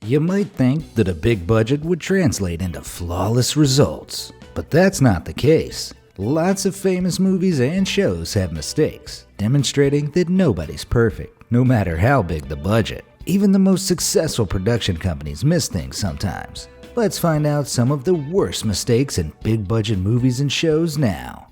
You might think that a big budget would translate into flawless results, but that's not the case. Lots of famous movies and shows have mistakes, demonstrating that nobody's perfect, no matter how big the budget. Even the most successful production companies miss things sometimes. Let's find out some of the worst mistakes in big budget movies and shows now.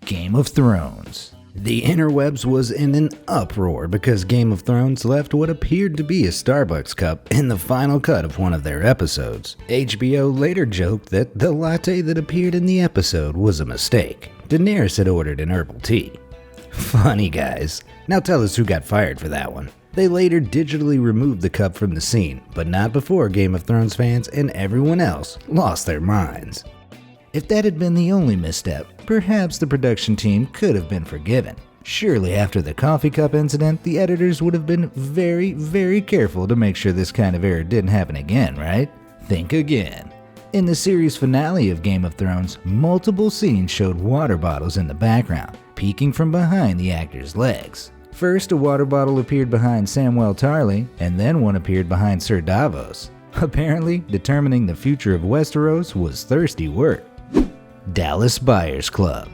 Game of Thrones. The interwebs was in an uproar because Game of Thrones left what appeared to be a Starbucks cup in the final cut of one of their episodes. HBO later joked that the latte that appeared in the episode was a mistake. Daenerys had ordered an herbal tea. Funny guys. Now tell us who got fired for that one. They later digitally removed the cup from the scene, but not before Game of Thrones fans and everyone else lost their minds. If that had been the only misstep, perhaps the production team could have been forgiven. Surely after the coffee cup incident, the editors would have been very careful to make sure this kind of error didn't happen again, right? Think again. In the series finale of Game of Thrones, multiple scenes showed water bottles in the background, peeking from behind the actors' legs. First, a water bottle appeared behind Samwell Tarly, and then one appeared behind Sir Davos. Apparently, determining the future of Westeros was thirsty work. Dallas Buyers Club.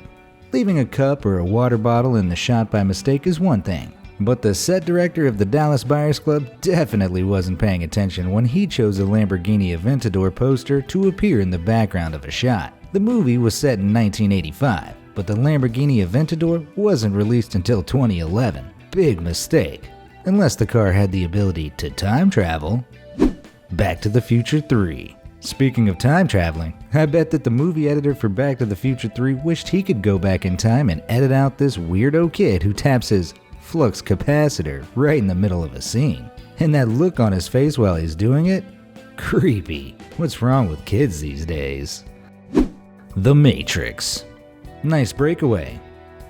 Leaving a cup or a water bottle in the shot by mistake is one thing, but the set director of the Dallas Buyers Club definitely wasn't paying attention when he chose a Lamborghini Aventador poster to appear in the background of a shot. The movie was set in 1985, but the Lamborghini Aventador wasn't released until 2011. Big mistake. Unless the car had the ability to time travel. Back to the Future 3. Speaking of time traveling, I bet that the movie editor for Back to the Future 3 wished he could go back in time and edit out this weirdo kid who taps his flux capacitor right in the middle of a scene. And that look on his face while he's doing it? Creepy. What's wrong with kids these days? The Matrix. Nice breakaway.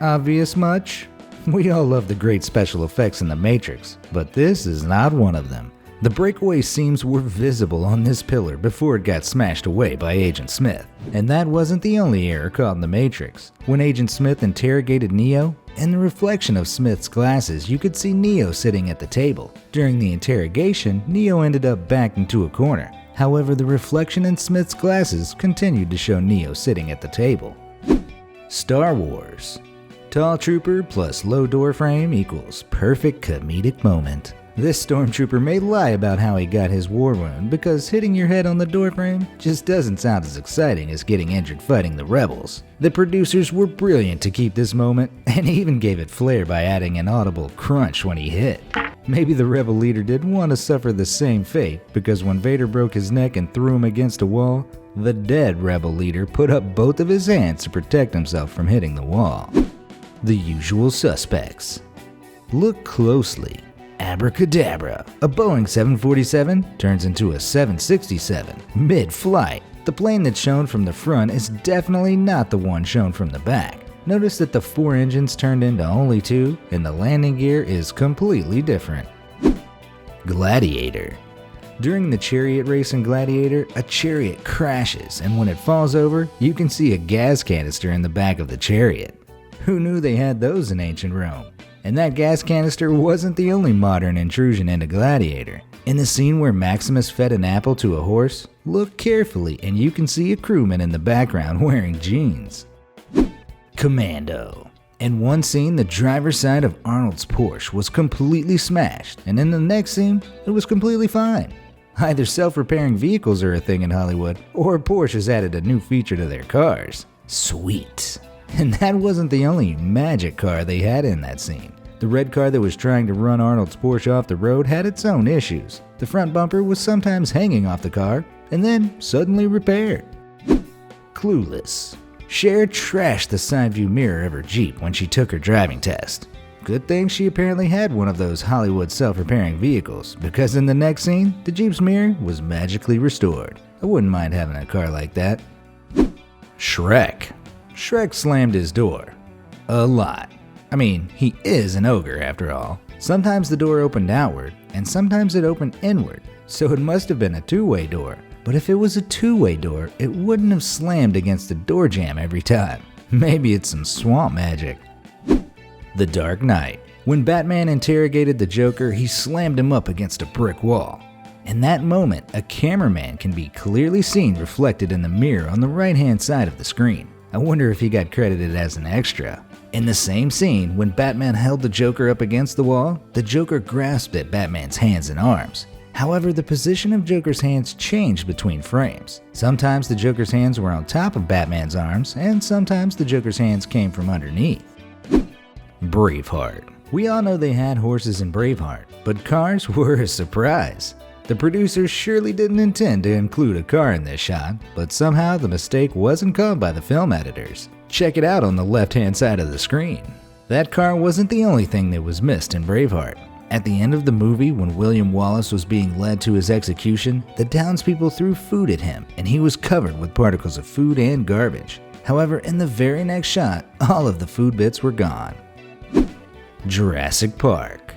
Obvious much? We all love the great special effects in The Matrix, but this is not one of them. The breakaway seams were visible on this pillar before it got smashed away by Agent Smith. And that wasn't the only error caught in The Matrix. When Agent Smith interrogated Neo, in the reflection of Smith's glasses, you could see Neo sitting at the table. During the interrogation, Neo ended up backed into a corner. However, the reflection in Smith's glasses continued to show Neo sitting at the table. Star Wars. Tall trooper plus low door frame equals perfect comedic moment. This stormtrooper may lie about how he got his war wound because hitting your head on the doorframe just doesn't sound as exciting as getting injured fighting the rebels. The producers were brilliant to keep this moment and even gave it flair by adding an audible crunch when he hit. Maybe the rebel leader didn't want to suffer the same fate because when Vader broke his neck and threw him against a wall, the dead rebel leader put up both of his hands to protect himself from hitting the wall. The Usual Suspects. Look closely. Abracadabra, a Boeing 747 turns into a 767 mid-flight. The plane that's shown from the front is definitely not the one shown from the back. Notice that the 4 engines turned into only 2 and the landing gear is completely different. Gladiator. During the chariot race in Gladiator, a chariot crashes and when it falls over, you can see a gas canister in the back of the chariot. Who knew they had those in ancient Rome? And that gas canister wasn't the only modern intrusion into Gladiator. In the scene where Maximus fed an apple to a horse, look carefully and you can see a crewman in the background wearing jeans. Commando. In one scene, the driver's side of Arnold's Porsche was completely smashed, and in the next scene, it was completely fine. Either self-repairing vehicles are a thing in Hollywood, or Porsche has added a new feature to their cars. Sweet. And that wasn't the only magic car they had in that scene. The red car that was trying to run Arnold's Porsche off the road had its own issues. The front bumper was sometimes hanging off the car, and then suddenly repaired. Clueless. Cher trashed the side view mirror of her Jeep when she took her driving test. Good thing she apparently had one of those Hollywood self-repairing vehicles, because in the next scene, the Jeep's mirror was magically restored. I wouldn't mind having a car like that. Shrek. Shrek slammed his door. A lot. I mean, he is an ogre after all. Sometimes the door opened outward, and sometimes it opened inward, so it must have been a two-way door. But if it was a two-way door, it wouldn't have slammed against a door jamb every time. Maybe it's some swamp magic. The Dark Knight. When Batman interrogated the Joker, he slammed him up against a brick wall. In that moment, a cameraman can be clearly seen reflected in the mirror on the right-hand side of the screen. I wonder if he got credited as an extra. In the same scene, when Batman held the Joker up against the wall, the Joker grasped at Batman's hands and arms. However, the position of Joker's hands changed between frames. Sometimes the Joker's hands were on top of Batman's arms, and sometimes the Joker's hands came from underneath. Braveheart. We all know they had horses in Braveheart, but cars were a surprise. The producers surely didn't intend to include a car in this shot, but somehow the mistake wasn't caught by the film editors. Check it out on the left-hand side of the screen. That car wasn't the only thing that was missed in Braveheart. At the end of the movie, when William Wallace was being led to his execution, the townspeople threw food at him, and he was covered with particles of food and garbage. However, in the very next shot, all of the food bits were gone. Jurassic Park.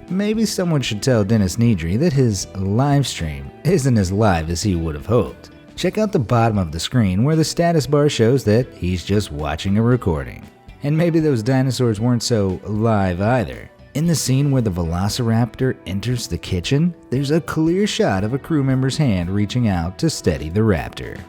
Maybe someone should tell Dennis Nedry that his live stream isn't as live as he would have hoped. Check out the bottom of the screen where the status bar shows that he's just watching a recording. And maybe those dinosaurs weren't so live either. In the scene where the Velociraptor enters the kitchen, there's a clear shot of a crew member's hand reaching out to steady the raptor.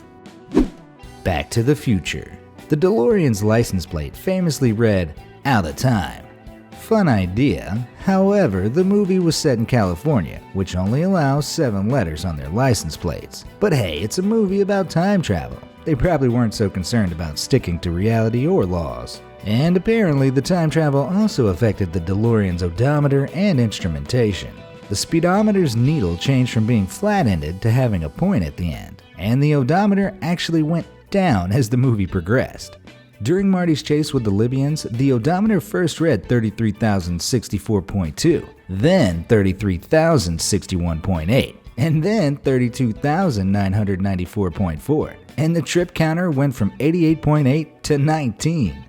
Back to the Future. The DeLorean's license plate famously read, "Out of time." Fun idea, however, the movie was set in California, which only allows 7 letters on their license plates. But hey, it's a movie about time travel. They probably weren't so concerned about sticking to reality or laws. And apparently the time travel also affected the DeLorean's odometer and instrumentation. The speedometer's needle changed from being flat-ended to having a point at the end, and the odometer actually went down as the movie progressed. During Marty's chase with the Libyans, the odometer first read 33,064.2, then 33,061.8, and then 32,994.4, and the trip counter went from 88.8 to 19.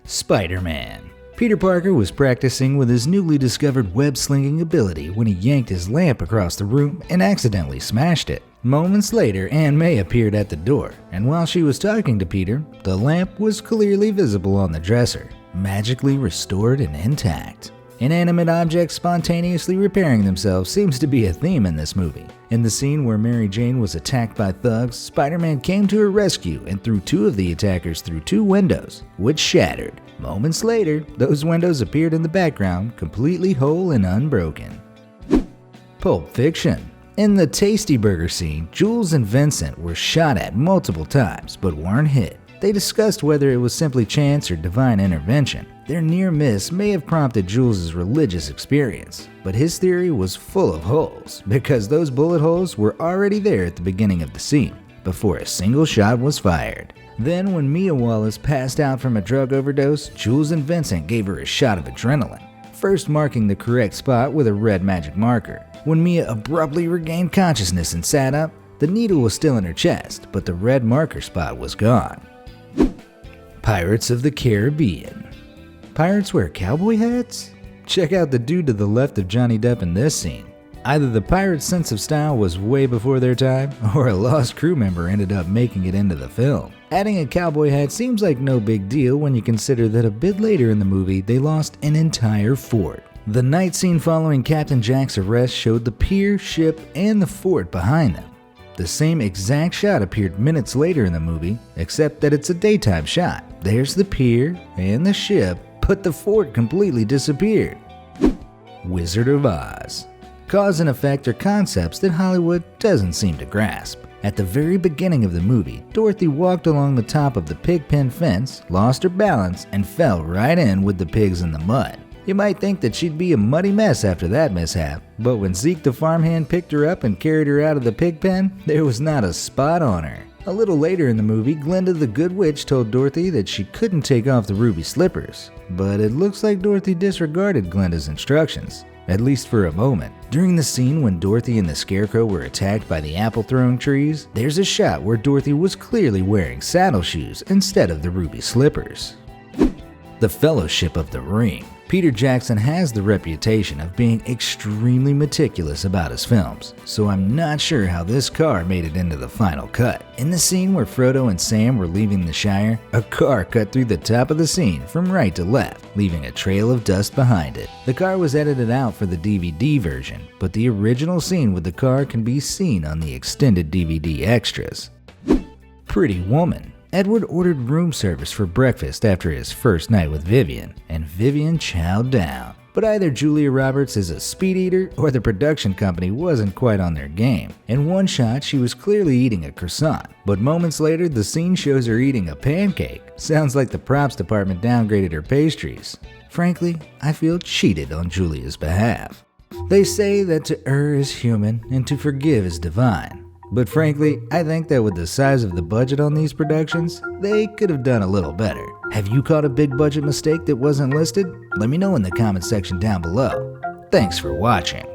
Spider-Man. Peter Parker was practicing with his newly discovered web-slinging ability when he yanked his lamp across the room and accidentally smashed it. Moments later, Aunt May appeared at the door, and while she was talking to Peter, the lamp was clearly visible on the dresser, magically restored and intact. Inanimate objects spontaneously repairing themselves seems to be a theme in this movie. In the scene where Mary Jane was attacked by thugs, Spider-Man came to her rescue and threw 2 of the attackers through 2 windows, which shattered. Moments later, those windows appeared in the background, completely whole and unbroken. Pulp Fiction. In the Tasty Burger scene, Jules and Vincent were shot at multiple times but weren't hit. They discussed whether it was simply chance or divine intervention. Their near miss may have prompted Jules' religious experience, but his theory was full of holes because those bullet holes were already there at the beginning of the scene, before a single shot was fired. Then when Mia Wallace passed out from a drug overdose, Jules and Vincent gave her a shot of adrenaline, first marking the correct spot with a red magic marker. When Mia abruptly regained consciousness and sat up, the needle was still in her chest, but the red marker spot was gone. Pirates of the Caribbean. Pirates wear cowboy hats? Check out the dude to the left of Johnny Depp in this scene. Either the pirates' sense of style was way before their time, or a lost crew member ended up making it into the film. Adding a cowboy hat seems like no big deal when you consider that a bit later in the movie they lost an entire fort. The night scene following Captain Jack's arrest showed the pier, ship, and the fort behind them. The same exact shot appeared minutes later in the movie, except that it's a daytime shot. There's the pier and the ship, but the fort completely disappeared. Wizard of Oz. Cause and effect are concepts that Hollywood doesn't seem to grasp. At the very beginning of the movie, Dorothy walked along the top of the pig pen fence, lost her balance, and fell right in with the pigs in the mud. You might think that she'd be a muddy mess after that mishap, but when Zeke the farmhand picked her up and carried her out of the pig pen, there was not a spot on her. A little later in the movie, Glinda the Good Witch told Dorothy that she couldn't take off the ruby slippers, but it looks like Dorothy disregarded Glinda's instructions, at least for a moment. During the scene when Dorothy and the Scarecrow were attacked by the apple-throwing trees, there's a shot where Dorothy was clearly wearing saddle shoes instead of the ruby slippers. The Fellowship of the Ring. Peter Jackson has the reputation of being extremely meticulous about his films, so I'm not sure how this car made it into the final cut. In the scene where Frodo and Sam were leaving the Shire, a car cut through the top of the scene from right to left, leaving a trail of dust behind it. The car was edited out for the DVD version, but the original scene with the car can be seen on the extended DVD extras. Pretty Woman. Edward ordered room service for breakfast after his first night with Vivian, and Vivian chowed down. But either Julia Roberts is a speed eater or the production company wasn't quite on their game. In one shot, she was clearly eating a croissant, but moments later, the scene shows her eating a pancake. Sounds like the props department downgraded her pastries. Frankly, I feel cheated on Julia's behalf. They say that to err is human and to forgive is divine. But frankly, I think that with the size of the budget on these productions, they could have done a little better. Have you caught a big budget mistake that wasn't listed? Let me know in the comment section down below. Thanks for watching.